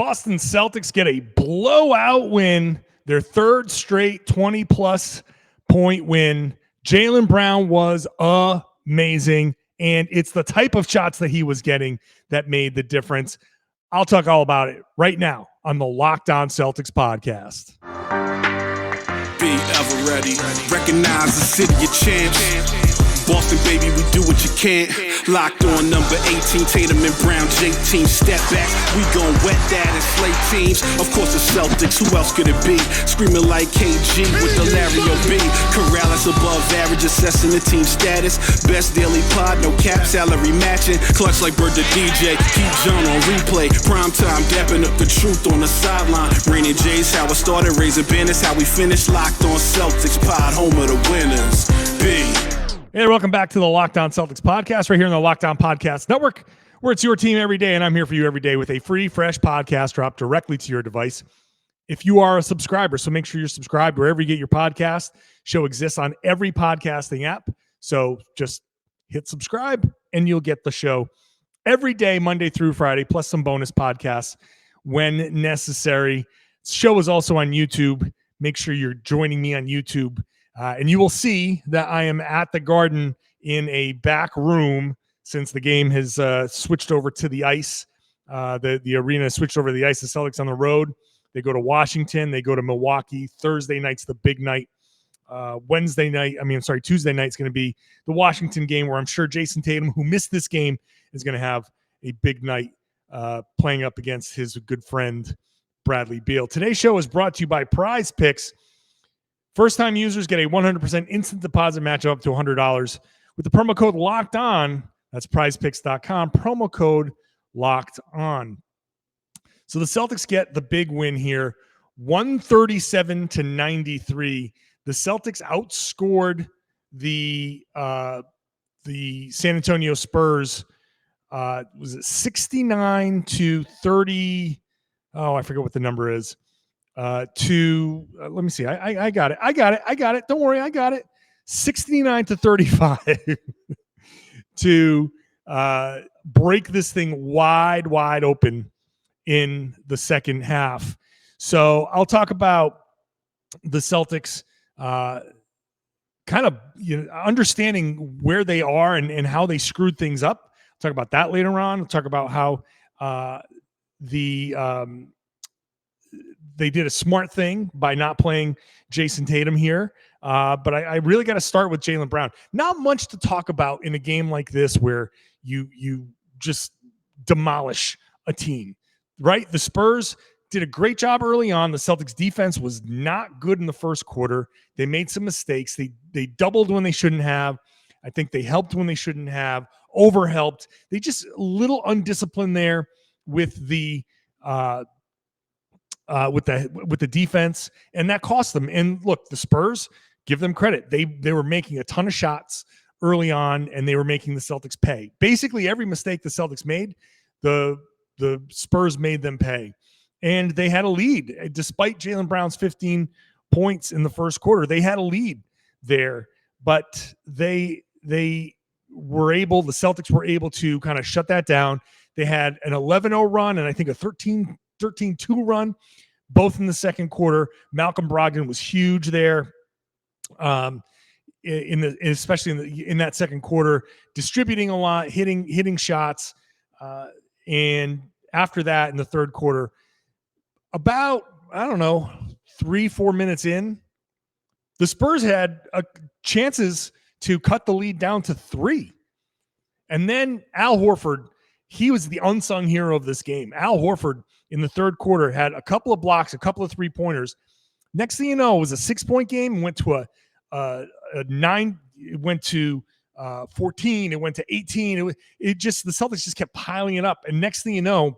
Boston Celtics get a blowout win, their third straight 20-plus point win. Jaylen Brown was amazing, and it's the type of shots that he was getting that made the difference. I'll talk all about it right now on the Locked On Celtics podcast. Be ever ready. Recognize the city of champs. Boston, baby, we do what you can't. Locked on number 18, Tatum and Brown, J-team, step back. We gon' wet that and slay teams. Of course, the Celtics, who else could it be? Screaming like KG with the Larry O.B. Karalis above average, assessing the team status. Best daily pod, no cap, salary matching. Clutch like Bird the DJ, keep John on replay. Prime time, dapping up the truth on the sideline. Raining J's, how it started, raising banners, how we finished. Locked on Celtics pod, home of the winners. B. Hey, welcome back to the Locked On Celtics podcast right here on the Locked On Podcast Network, where it's your team every day, and I'm here for you every day with a free, fresh podcast drop directly to your device. If you are a subscriber, so make sure you're subscribed wherever you get your podcast. Show exists on every podcasting app, so just hit subscribe, and you'll get the show every day, Monday through Friday, plus some bonus podcasts when necessary. The show is also on YouTube. Make sure you're joining me on YouTube. And you will see that I am at the Garden in a back room since the game has switched over to the ice. The arena switched over to the ice. The Celtics on the road. They go to Washington. They go to Milwaukee. Thursday night's the big night. Tuesday night's going to be the Washington game, where I'm sure Jayson Tatum, who missed this game, is going to have a big night playing up against his good friend Bradley Beal. Today's show is brought to you by PrizePicks. First-time users get a 100% instant deposit match up to $100 with the promo code Locked On. That's PrizePicks.com. Promo code Locked On. So the Celtics get the big win here, 137-93. The Celtics outscored the San Antonio Spurs. Was it 69-30? Oh, I forget what the number is. Let me see. I got it. Don't worry. I got it. 69-35 to break this thing wide open in the second half. So I'll talk about the Celtics kind of understanding where they are and how they screwed things up. I'll talk about that later on. I'll talk about how they did a smart thing by not playing Jayson Tatum here. But I really got to start with Jaylen Brown. Not much to talk about in a game like this where you just demolish a team, right? The Spurs did a great job early on. The Celtics defense was not good in the first quarter. They made some mistakes. They doubled when they shouldn't have. I think they helped when they shouldn't have. Overhelped. They just a little undisciplined there with the defense, and that cost them. And look, the Spurs, give them credit. They were making a ton of shots early on, and they were making the Celtics pay. Basically, every mistake the Celtics made, the Spurs made them pay. And they had a lead. Despite Jaylen Brown's 15 points in the first quarter, they had a lead there. But the Celtics were able to kind of shut that down. They had an 11-0 run and I think a 13-2 run, both in the second quarter. Malcolm Brogden was huge there, especially in that second quarter, distributing a lot, hitting shots. And after that, in the third quarter, about 3-4 minutes in, the Spurs had chances to cut the lead down to 3. And then Al Horford, he was the unsung hero of this game. Al Horford in the third quarter had a couple of blocks, a couple of three-pointers. Next thing you know, it was a 6-point game. It went to a 9. It went to 14. It went to 18. The Celtics just kept piling it up. And next thing you know,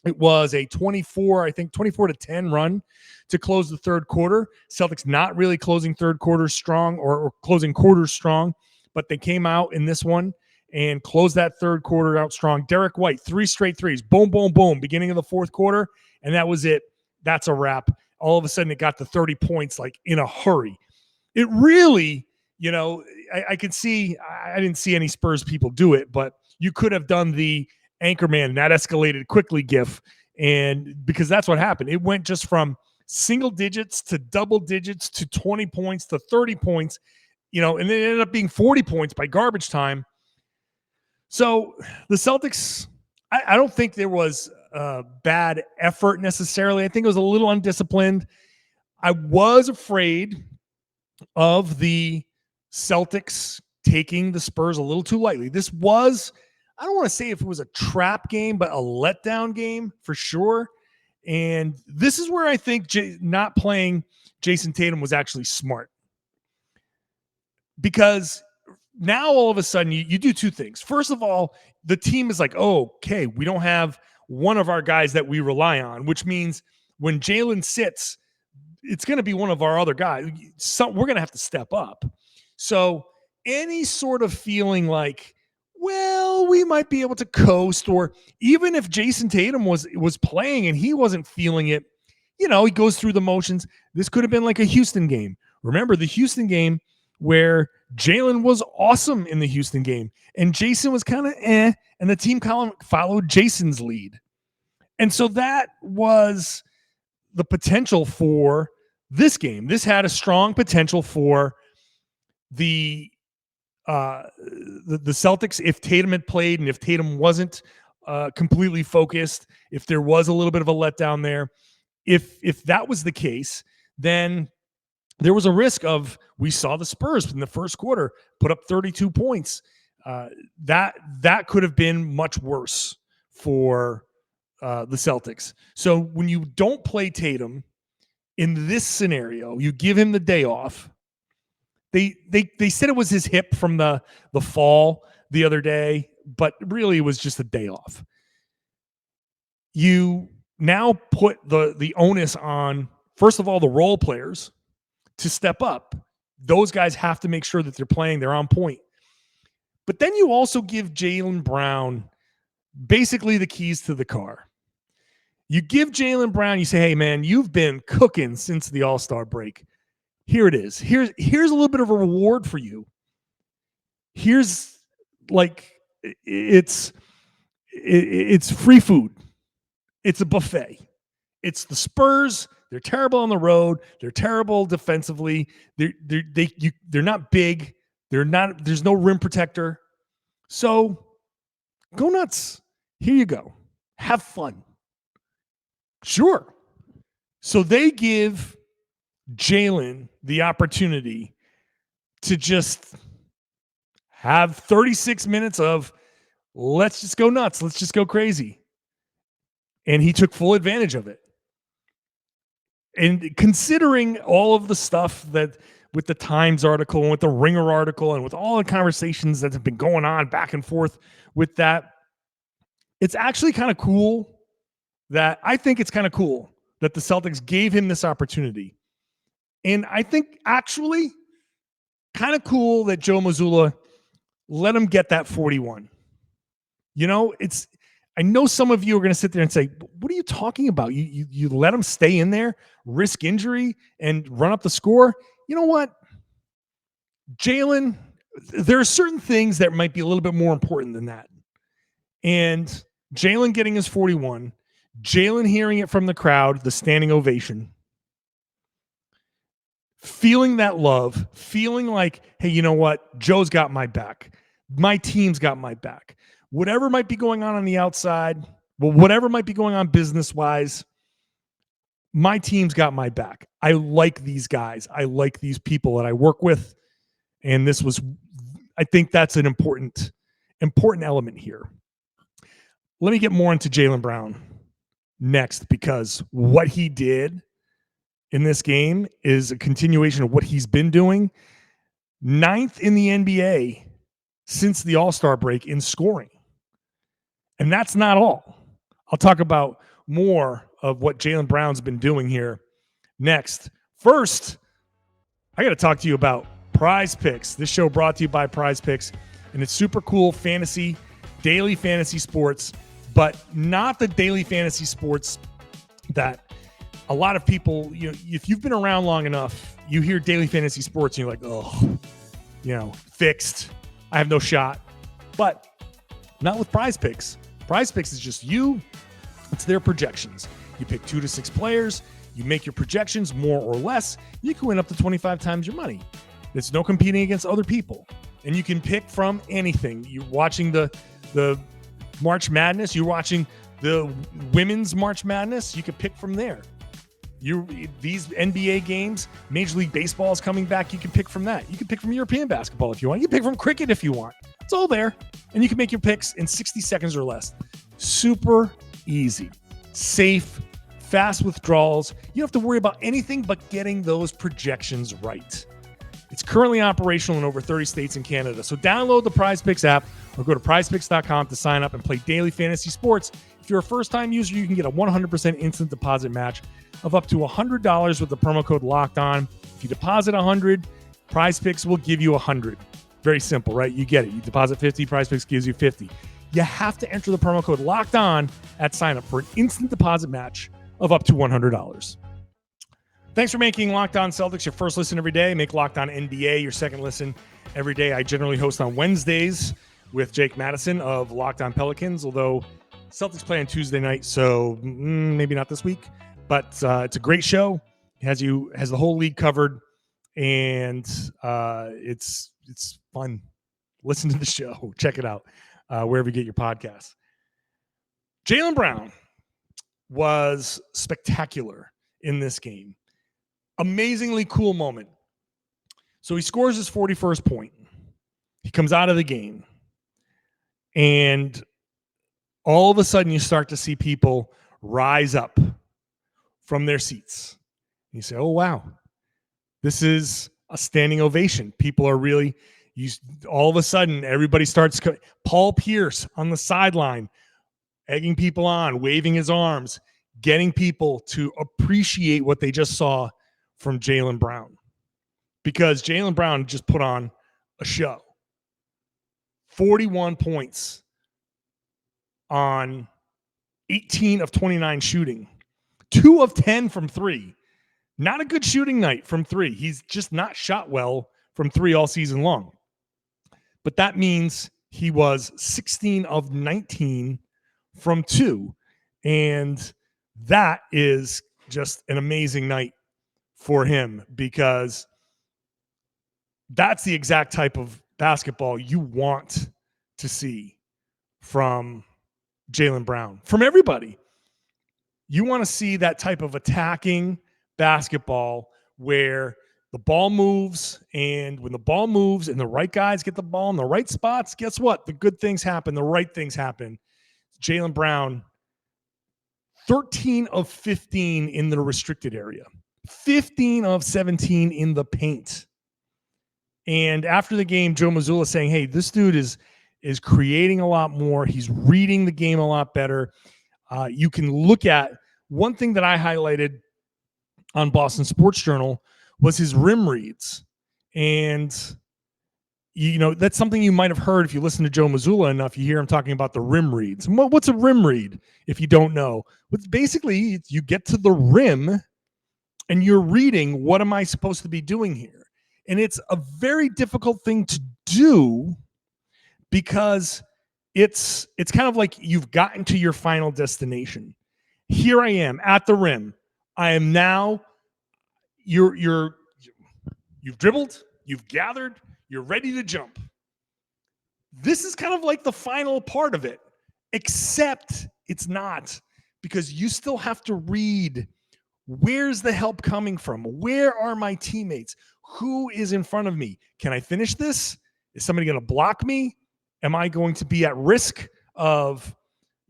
it was a 24-10 run to close the third quarter. Celtics not really closing third quarter strong or closing quarters strong, but they came out in this one and closed that third quarter out strong. Derek White, 3 straight threes. Boom, boom, boom. Beginning of the fourth quarter, and that was it. That's a wrap. All of a sudden, it got to 30 points like in a hurry. It really, I could see, I didn't see any Spurs people do it, but you could have done the Anchorman, that escalated quickly gif And because that's what happened. It went just from single digits to double digits to 20 points to 30 points, and it ended up being 40 points by garbage time. So the Celtics, I don't think there was a bad effort necessarily. I think it was a little undisciplined. I was afraid of the Celtics taking the Spurs a little too lightly. This was, I don't want to say if it was a trap game, but a letdown game for sure. And this is where I think not playing Jayson Tatum was actually smart. Because now all of a sudden you do two things. First of all, the team is like, oh, okay, we don't have one of our guys that we rely on, which means when Jaylen sits, it's going to be one of our other guys. We're going to have to step up. So any sort of feeling like, well, we might be able to coast, or even if Jayson Tatum was playing and he wasn't feeling it, he goes through the motions. This could have been like a Houston game. Remember the Houston game where Jaylen was awesome in the Houston game and Jayson was kind of and the team followed Jason's lead. And so that was the potential for this game. This had a strong potential for the Celtics if Tatum had played and if Tatum wasn't completely focused, if there was a little bit of a letdown there. If that was the case, then there was a risk of, we saw the Spurs in the first quarter put up 32 points. That could have been much worse for the Celtics. So when you don't play Tatum in this scenario, you give him the day off. They said it was his hip from the fall the other day, but really it was just a day off. You now put the onus on, first of all, the role players to step up. Those guys have to make sure that they're playing, they're on point. But then you also give Jaylen Brown basically the keys to the car. You give Jaylen Brown, you say, hey, man, you've been cooking since the All-Star break. Here it is. Here's a little bit of a reward for you. Here's it's free food. It's a buffet. It's the Spurs. They're terrible on the road. They're terrible defensively. They're not big. There's no rim protector. So go nuts. Here you go. Have fun. Sure. So they give Jaylen the opportunity to just have 36 minutes of let's just go nuts. Let's just go crazy. And he took full advantage of it. And considering all of the stuff that with the Times article and with the Ringer article and with all the conversations that have been going on back and forth with that, it's actually kind of cool that the Celtics gave him this opportunity. And I think actually kind of cool that Joe Mazzulla let him get that 41. I know some of you are going to sit there and say, what are you talking about? You let him stay in there, risk injury, and run up the score? You know what? Jaylen, there are certain things that might be a little bit more important than that. And Jaylen getting his 41, Jaylen hearing it from the crowd, the standing ovation, feeling that love, feeling like, hey, you know what? Joe's got my back. My team's got my back. Whatever might be going on the outside, whatever might be going on business-wise, my team's got my back. I like these guys. I like these people that I work with. And I think that's an important element here. Let me get more into Jaylen Brown next, because what he did in this game is a continuation of what he's been doing. 9th in the NBA since the All-Star break in scoring. And that's not all. I'll talk about more of what Jaylen Brown's been doing here next. First, I got to talk to you about PrizePicks. This show brought to you by PrizePicks, and it's super cool daily fantasy sports, but not the daily fantasy sports that a lot of people, if you've been around long enough, you hear daily fantasy sports and you're like, oh, fixed. I have no shot. But not with PrizePicks. PrizePicks is just you It's their projections. You pick 2 to 6 players, you make your projections more or less, you can win up to 25 times your money. There's no competing against other people. And you can pick from anything. You're watching the March Madness, you're watching the women's March Madness, you can pick from there. These NBA games, Major League Baseball is coming back, you can pick from that. You can pick from European basketball if you want. You can pick from cricket if you want. It's all there. And you can make your picks in 60 seconds or less. Super easy, safe, fast withdrawals. You don't have to worry about anything but getting those projections right. It's currently operational in over 30 states in Canada. So download the PrizePicks app or go to prizepicks.com to sign up and play daily fantasy sports. If you're a first-time user, you can get a 100% instant deposit match of up to $100 with the promo code LOCKEDON. If you deposit $100, PrizePicks will give you $100. Very simple, right? You get it. You deposit $50, PrizePicks gives you $50. You have to enter the promo code LOCKEDON at sign-up for an instant deposit match of up to $100. Thanks for making Locked On Celtics your first listen every day. Make Locked On NBA your second listen every day. I generally host on Wednesdays with Jake Madison of Locked On Pelicans, although Celtics play on Tuesday night, so maybe not this week. But it's a great show. It has the whole league covered, and it's fun. Listen to the show. Check it out wherever you get your podcasts. Jaylen Brown was spectacular in this game. Amazingly cool moment. So he scores his 41st point. He comes out of the game. And all of a sudden you start to see people rise up from their seats. And you say, oh, wow. This is a standing ovation. People are really, all of a sudden, everybody starts, Paul Pierce on the sideline, egging people on, waving his arms, getting people to appreciate what they just saw from Jaylen Brown. Because Jaylen Brown just put on a show. 41 points on 18 of 29 shooting. 2 of 10 from 3. Not a good shooting night from 3. He's just not shot well from 3 all season long. But that means he was 16 of 19 from 2. And that is just an amazing night for him, because that's the exact type of basketball you want to see from Jaylen Brown, from everybody. You want to see that type of attacking basketball where the ball moves, and when the ball moves and the right guys get the ball in the right spots, guess what? The good things happen. The right things happen. Jaylen Brown, 13 of 15 in the restricted area, 15 of 17 in the paint. And after the game, Joe Mazzulla saying, hey, this dude is creating a lot more. He's reading the game a lot better. You can look at one thing that I highlighted on Boston Sports Journal was his rim reads. And, that's something you might have heard if you listen to Joe Mazzulla enough. You hear him talking about the rim reads. What's a rim read if you don't know? It's basically, you get to the rim and you're reading, what am I supposed to be doing here? And it's a very difficult thing to do, because it's kind of like you've gotten to your final destination. Here I am at the rim. I am now, you've dribbled, you've gathered, you're ready to jump. This is kind of like the final part of it, except it's not, because you still have to read, where's the help coming from? Where are my teammates? Who is in front of me? Can I finish this? Is somebody going to block me? Am I going to be at risk of,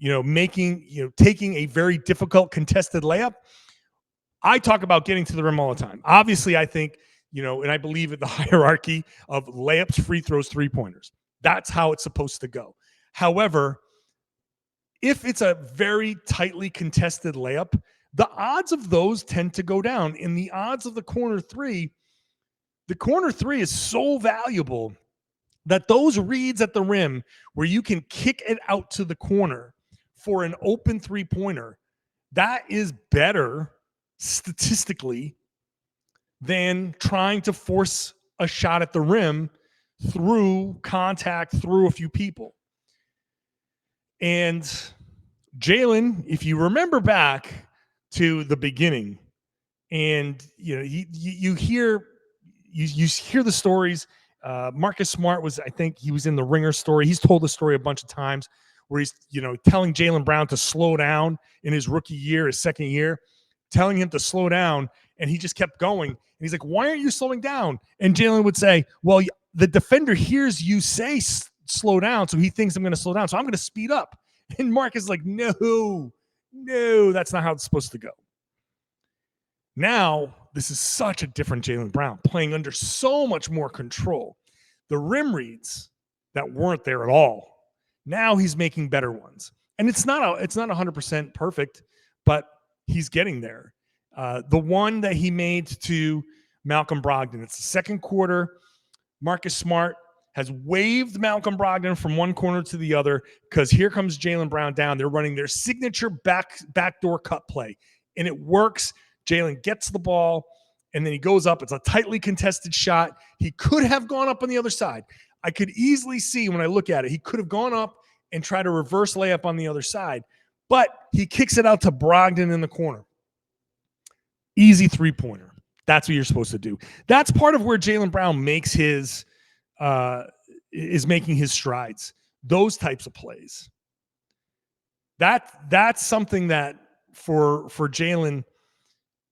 taking a very difficult contested layup? I talk about getting to the rim all the time. Obviously, I think, and I believe in the hierarchy of layups, free throws, three-pointers. That's how it's supposed to go. However, if it's a very tightly contested layup, the odds of those tend to go down. And the odds of the corner three is so valuable that those reads at the rim where you can kick it out to the corner for an open three-pointer, that is better statistically than trying to force a shot at the rim through contact, through a few people. And Jaylen, if you remember back to the beginning, and you hear the stories. Marcus Smart I think he was in the Ringer story. He's told the story a bunch of times where he's telling Jaylen Brown to slow down in his rookie year, his second year, telling him to slow down, and he just kept going. And he's like, "Why aren't you slowing down?" And Jaylen would say, "Well, the defender hears you say slow down, so he thinks I'm going to slow down, so I'm going to speed up." And Marcus is like, "No, that's not how it's supposed to go." Now, this is such a different Jaylen Brown, playing under so much more control. The rim reads that weren't there at all, now he's making better ones. And it's not 100% perfect, but he's getting there. The one that he made to Malcolm Brogden, it's the second quarter. Marcus Smart has waved Malcolm Brogdon from one corner to the other because here comes Jaylen Brown down. They're running their signature backdoor cut play, and it works. Jaylen gets the ball, and then he goes up. It's a tightly contested shot. He could have gone up on the other side. I could easily see when I look at it, he could have gone up and tried a reverse layup on the other side, but he kicks it out to Brogden in the corner. Easy three-pointer. That's what you're supposed to do. That's part of where Jaylen Brown makes is making his strides. Those types of plays. That's something that for Jaylen,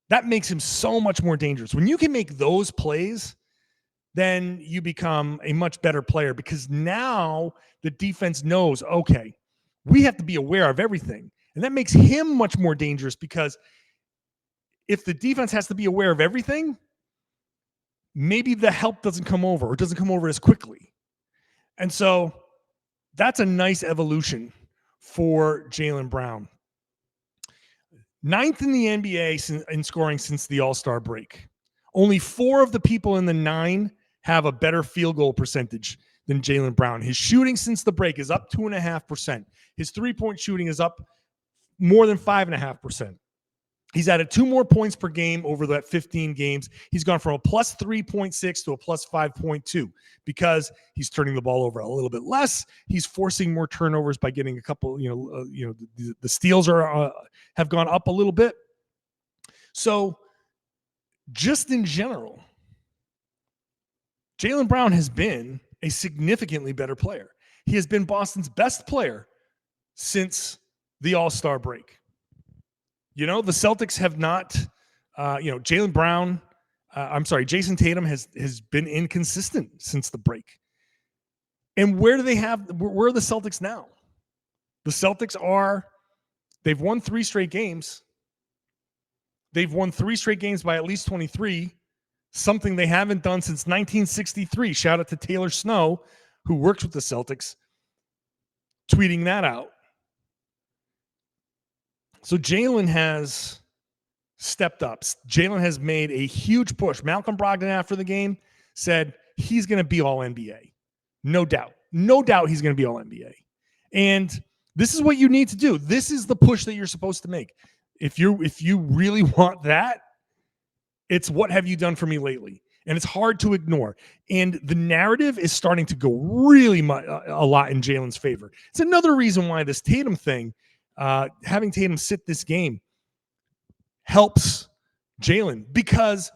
that makes him so much more dangerous. When you can make those plays, then you become a much better player because now the defense knows, okay, we have to be aware of everything. And that makes him much more dangerous because if the defense has to be aware of everything, maybe the help doesn't come over or doesn't come over as quickly. And so that's a nice evolution for Jaylen Brown. 9th in the NBA in scoring since the All-Star break. Only 4 of the people in the 9 have a better field goal percentage than Jaylen Brown. His shooting since the break is up 2.5%. His three-point shooting is up more than 5.5%. He's added 2 more points per game over that 15 games. He's gone from a plus 3.6 to a plus 5.2 because he's turning the ball over a little bit less. He's forcing more turnovers by getting a couple, the steals have gone up a little bit. So just in general, Jaylen Brown has been a significantly better player. He has been Boston's best player since the All-Star break. The Celtics have not, Jaylen Brown, Jayson Tatum has been inconsistent since the break. And where are the Celtics now? The Celtics they've won 3 straight games. They've won 3 straight games by at least 23, something they haven't done since 1963. Shout out to Taylor Snow, who works with the Celtics, tweeting that out. So Jaylen has stepped up. Jaylen has made a huge push. Malcolm Brogdon after the game said he's going to be all NBA. No doubt. No doubt he's going to be all NBA. And this is what you need to do. This is the push that you're supposed to make. If you really want that, it's what have you done for me lately? And it's hard to ignore. And the narrative is starting to go really a lot in Jaylen's favor. It's another reason why this Tatum thing, having Tatum sit this game helps Jaylen because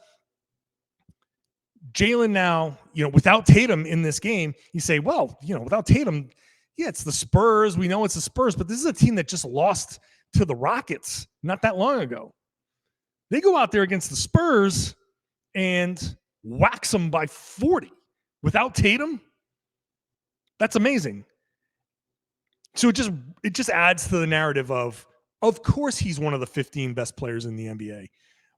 Jaylen now, without Tatum in this game, you say, well, without Tatum, yeah, it's the Spurs. We know it's the Spurs, but this is a team that just lost to the Rockets not that long ago. They go out there against the Spurs and wax them by 40 without Tatum. That's amazing. So it just adds to the narrative of course he's one of the 15 best players in the NBA.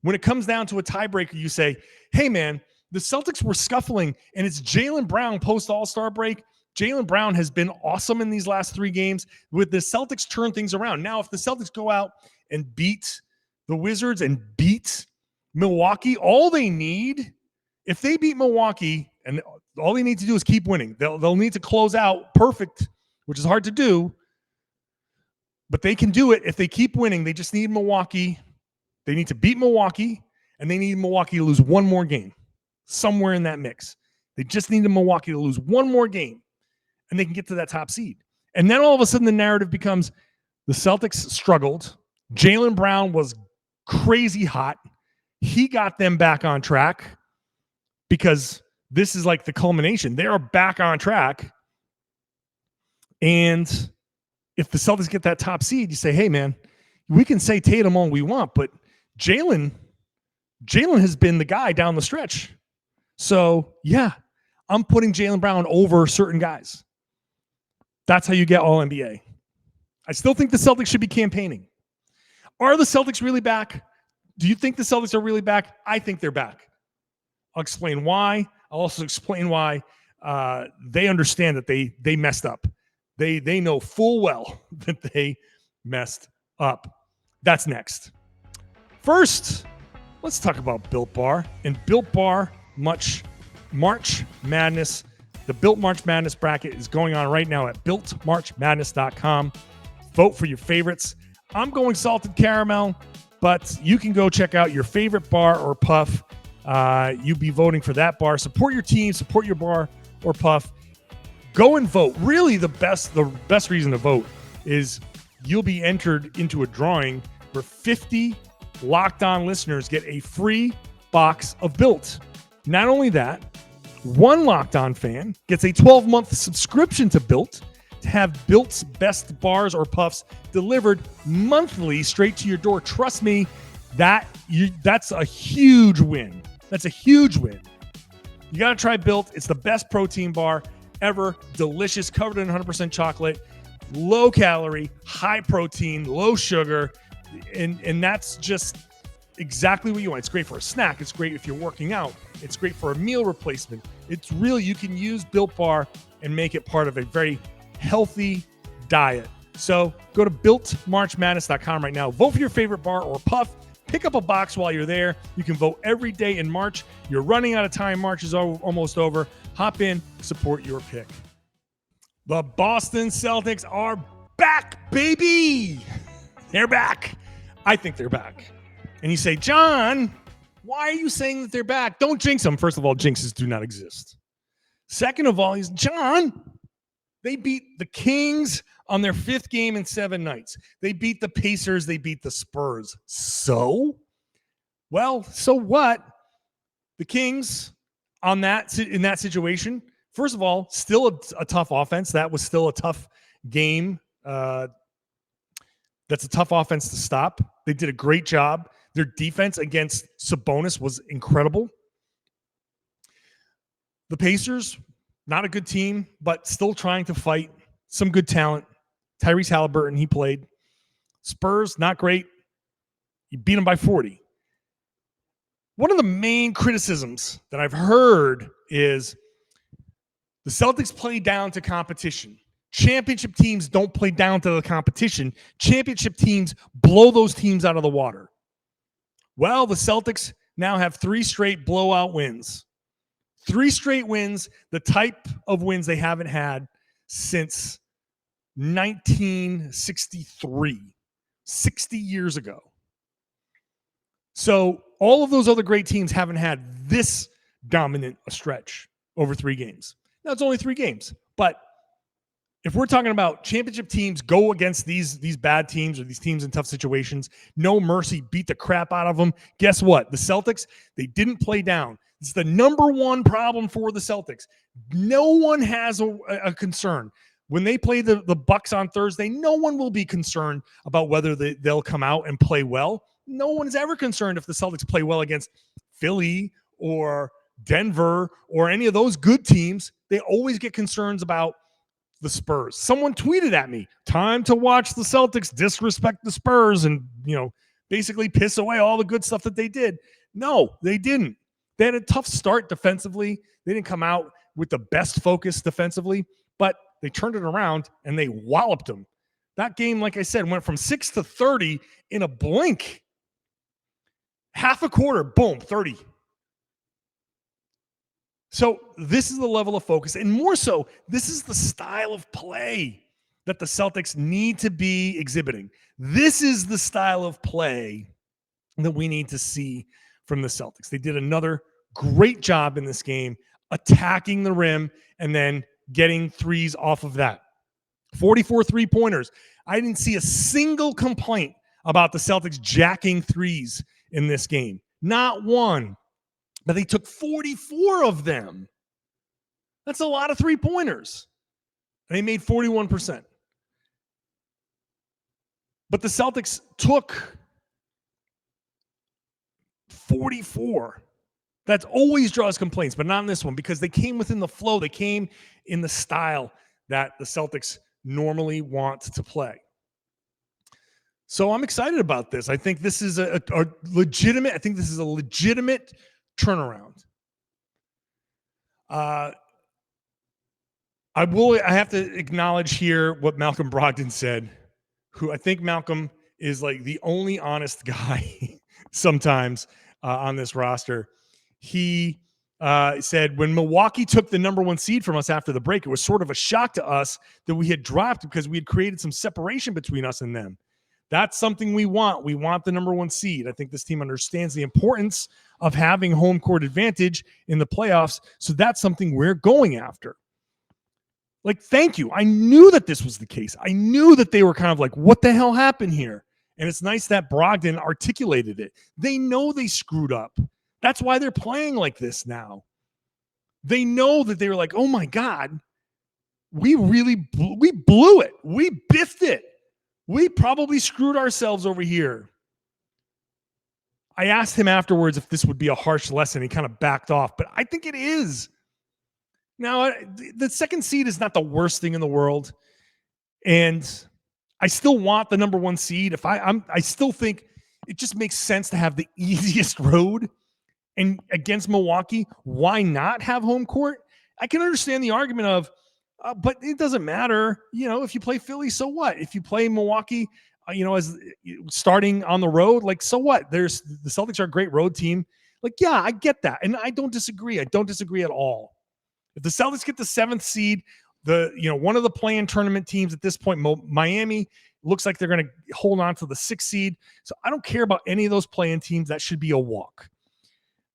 When it comes down to a tiebreaker, you say, hey man, the Celtics were scuffling and it's Jaylen Brown post All-Star break. Jaylen Brown has been awesome in these last 3 games. With the Celtics turn things around. Now, if the Celtics go out and beat the Wizards and beat Milwaukee, all they need, if they beat Milwaukee, and all they need to do is keep winning. They'll need to close out perfect, which is hard to do, but they can do it if they keep winning. They just need Milwaukee. They need to beat Milwaukee, and they need Milwaukee to lose one more game somewhere in that mix. They just need Milwaukee to lose one more game, and they can get to that top seed. And then all of a sudden the narrative becomes, The Celtics struggled. Jaylen Brown was crazy hot. He got them back on track because this is like the culmination. They are back on track. And if the Celtics get that top seed, you say, hey, man, we can say Tatum all we want, but Jaylen has been the guy down the stretch. So, yeah, I'm putting Jaylen Brown over certain guys. That's how you get all NBA. I still think the Celtics should be campaigning. Are the Celtics really back? Do you think the Celtics are really back? I think they're back. I'll explain why. I'll also explain why they understand that they messed up. They know full well that they messed up. That's next. First, let's talk about Built Bar. And Built Bar March Madness. The Built March Madness bracket is going on right now at BuiltMarchMadness.com. Vote for your favorites. I'm going salted caramel, but you can go check out your favorite bar or puff. You'll be voting for that bar. Support your team, support your bar or puff. Go and vote. Really, the best reason to vote is you'll be entered into a drawing where 50 Locked On listeners get a free box of Built. Not only that, one Locked On fan gets a 12-month subscription to Built to have Built's best bars or puffs delivered monthly straight to your door. Trust me, that's a huge win. That's a huge win. You got to try Built. It's the best protein bar ever. Delicious, covered in 100% chocolate, low calorie, high protein, low sugar, and that's just exactly what you want. It's great for a snack. It's great if you're working out. It's great for a meal replacement. It's really, you can use Built Bar and make it part of a very healthy diet. So go to BuiltMarchMadness.com right now. Vote for your favorite bar or puff. Pick up a box while you're there. You can vote every day in March. You're running out of time. March is almost over. Hop in, support your pick. The Boston Celtics are back, baby. They're back. I think they're back. And you say, John, why are you saying that they're back? Don't jinx them. First of all, jinxes do not exist. Second of all, John, they beat the Kings on their 5th game in 7 nights. They beat the Pacers. They beat the Spurs. So? Well, so what? The Kings in that situation, first of all, still a tough offense. That was still a tough game. That's a tough offense to stop. They did a great job. Their defense against Sabonis was incredible. The Pacers, not a good team, but still trying to fight. Some good talent. Tyrese Halliburton, he played. Spurs, not great. You beat them by 40. One of the main criticisms that I've heard is the Celtics play down to competition. Championship teams don't play down to the competition. Championship teams blow those teams out of the water. Well, the Celtics now have 3 straight blowout wins. 3 straight wins, the type of wins they haven't had since 1963, 60 years ago. So all of those other great teams haven't had this dominant a stretch over 3 games. Now, it's only 3 games, but if we're talking about championship teams go against these bad teams or these teams in tough situations, no mercy, beat the crap out of them. Guess what? The Celtics, they didn't play down. It's the number one problem for the Celtics. No one has a concern. When they play the Bucks on Thursday, no one will be concerned about whether they'll come out and play well. No one is ever concerned if the Celtics play well against Philly or Denver or any of those good teams. They always get concerns about the Spurs. Someone tweeted at me, time to watch the Celtics disrespect the Spurs and, basically piss away all the good stuff that they did. No, they didn't. They had a tough start defensively. They didn't come out with the best focus defensively, but they turned it around and they walloped them. That game, like I said, went from 6 to 30 in a blink. Half a quarter, boom, 30. So this is the level of focus, and more so, this is the style of play that the Celtics need to be exhibiting. This is the style of play that we need to see from the Celtics. They did another great job in this game, attacking the rim and then getting threes off of that. 44 3-pointers. I didn't see a single complaint about the Celtics jacking threes in this game. Not one. But they took 44 of them. That's a lot of 3-pointers. And they made 41%. But the Celtics took 44. That always draws complaints, but not in this one because they came within the flow. They came in the style that the Celtics normally want to play. So I'm excited about this. I think this is a legitimate turnaround. I have to acknowledge here what Malcolm Brogden said, who I think Malcolm is like the only honest guy sometimes on this roster. He said, when Milwaukee took the number 1 seed from us after the break, it was sort of a shock to us that we had dropped because we had created some separation between us and them. That's something we want. We want the number 1 seed. I think this team understands the importance of having home court advantage in the playoffs. So that's something we're going after. Like, thank you. I knew that this was the case. I knew that they were kind of like, what the hell happened here? And it's nice that Brogden articulated it. They know they screwed up. That's why they're playing like this now. They know that they were like, oh my God, we blew it. We biffed it. We probably screwed ourselves over here. I asked him afterwards if this would be a harsh lesson. He kind of backed off, but I think it is. Now, the 2nd seed is not the worst thing in the world. And I still want the number 1 seed. I still think it just makes sense to have the easiest road. And against Milwaukee, why not have home court? I can understand the argument of, but it doesn't matter. If you play Philly, so what? If you play Milwaukee, as starting on the road, like, so what? The Celtics are a great road team. Like, yeah, I get that. And I don't disagree. I don't disagree at all. If the Celtics get the 7th seed, one of the play-in tournament teams at this point, Miami, looks like they're going to hold on to the 6th seed. So I don't care about any of those play-in teams. That should be a walk.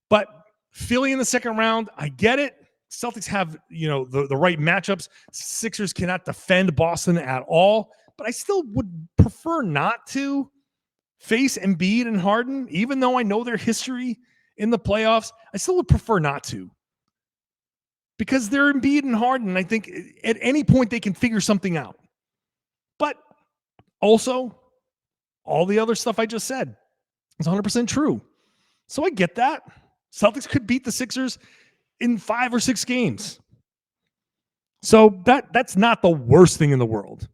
But Philly in the 2nd round, I get it. Celtics have, the right matchups. Sixers cannot defend Boston at all. But I still would prefer not to face Embiid and Harden, even though I know their history in the playoffs. I still would prefer not to. Because they're Embiid and Harden. I think at any point they can figure something out. But also, all the other stuff I just said is 100% true. So I get that. Celtics could beat the Sixers in 5 or 6 games. So that's not the worst thing in the world.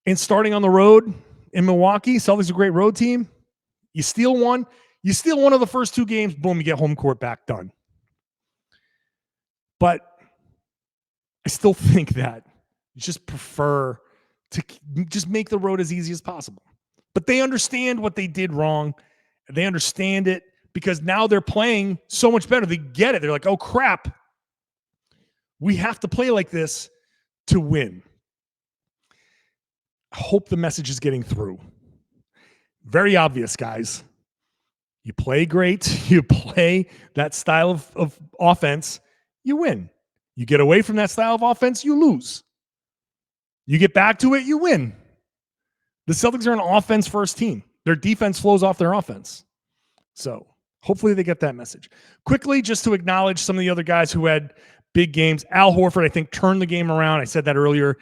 And starting on the road in Milwaukee, Celtics are a great road team. You steal one of the first 2 games, boom, you get home court back, done. But I still think that you just prefer to just make the road as easy as possible. But they understand what they did wrong. They understand it because now they're playing so much better. They get it. They're like, oh, crap. We have to play like this to win. I hope the message is getting through. Very obvious, guys. You play great. You play that style of offense. You win. You get away from that style of offense, you lose. You get back to it, you win. The Celtics are an offense-first team. Their defense flows off their offense. So hopefully they get that message. Quickly, just to acknowledge some of the other guys who had big games. Al Horford, I think, turned the game around. I said that earlier.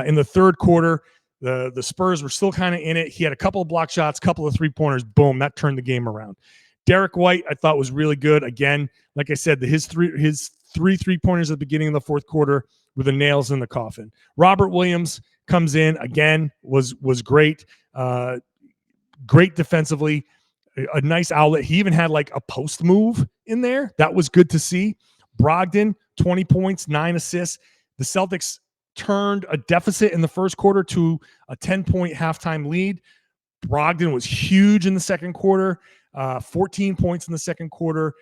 In the 3rd quarter, the Spurs were still kind of in it. He had a couple of block shots, couple of 3-pointers. Boom, that turned the game around. Derek White, I thought, was really good. Again, like I said, his 3-3-pointers at the beginning of the 4th quarter were the nails in the coffin. Robert Williams comes in again, was great. Great defensively, a nice outlet. He even had like a post move in there. That was good to see. Brogden, 20 points, 9 assists. The Celtics turned a deficit in the 1st quarter to a 10-point halftime lead. Brogden was huge in the 2nd quarter, 14 points in the 2nd quarter.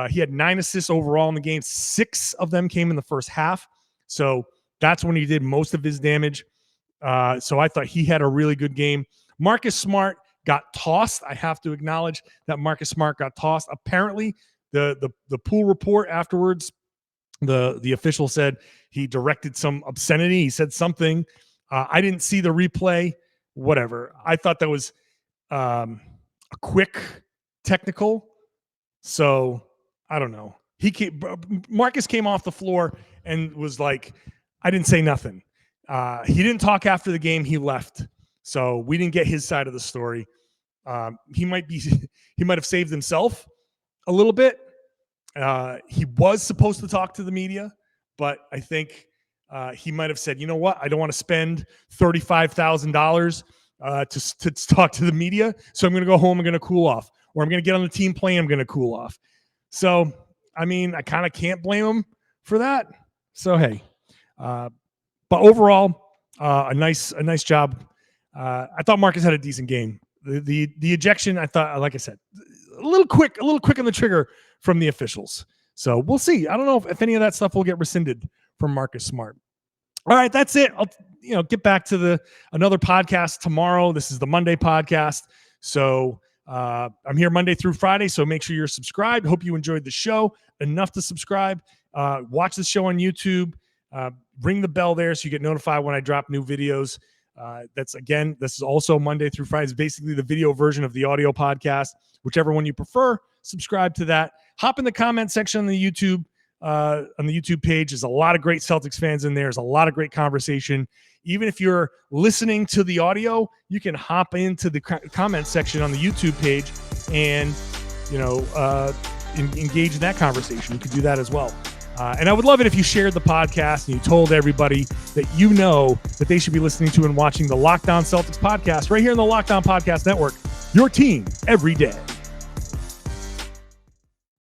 He had 9 assists overall in the game. 6 of them came in the first half. So that's when he did most of his damage. So I thought he had a really good game. Marcus Smart got tossed. I have to acknowledge that Marcus Smart got tossed. Apparently, the pool report afterwards, the official said he directed some obscenity. He said something I didn't see the replay. Whatever. I thought that was a quick technical. So I don't know. Marcus came off the floor and was like, I didn't say nothing. He didn't talk after the game. He left. So we didn't get his side of the story. He might have saved himself a little bit. He was supposed to talk to the media, but I think he might have said, you know what? I don't want to spend $35,000 to talk to the media. So I'm going to go home. I'm going to cool off, or I'm going to get on the team plane. I'm going to cool off. So, I mean, I kind of can't blame him for that. So, hey, but overall, a nice job. I thought Marcus had a decent game. The ejection, I thought, like I said, a little quick on the trigger from the officials. So we'll see. I don't know if any of that stuff will get rescinded from Marcus Smart. All right, that's it. I'll get back to another podcast tomorrow. This is the Monday podcast. So I'm here Monday through Friday. So make sure you're subscribed. Hope you enjoyed the show enough to subscribe. Watch the show on YouTube. Ring the bell there so you get notified when I drop new videos. This is also Monday through Friday. It's basically the video version of the audio podcast. Whichever one you prefer, subscribe to that. Hop in the comment section on the YouTube page. There's a lot of great Celtics fans in there. There's a lot of great conversation. Even if you're listening to the audio, you can hop into the comment section on the YouTube page and engage in that conversation. You can do that as well. And I would love it if you shared the podcast and you told everybody that you know that they should be listening to and watching the Locked On Celtics podcast right here in the Locked On Podcast Network. Your team every day.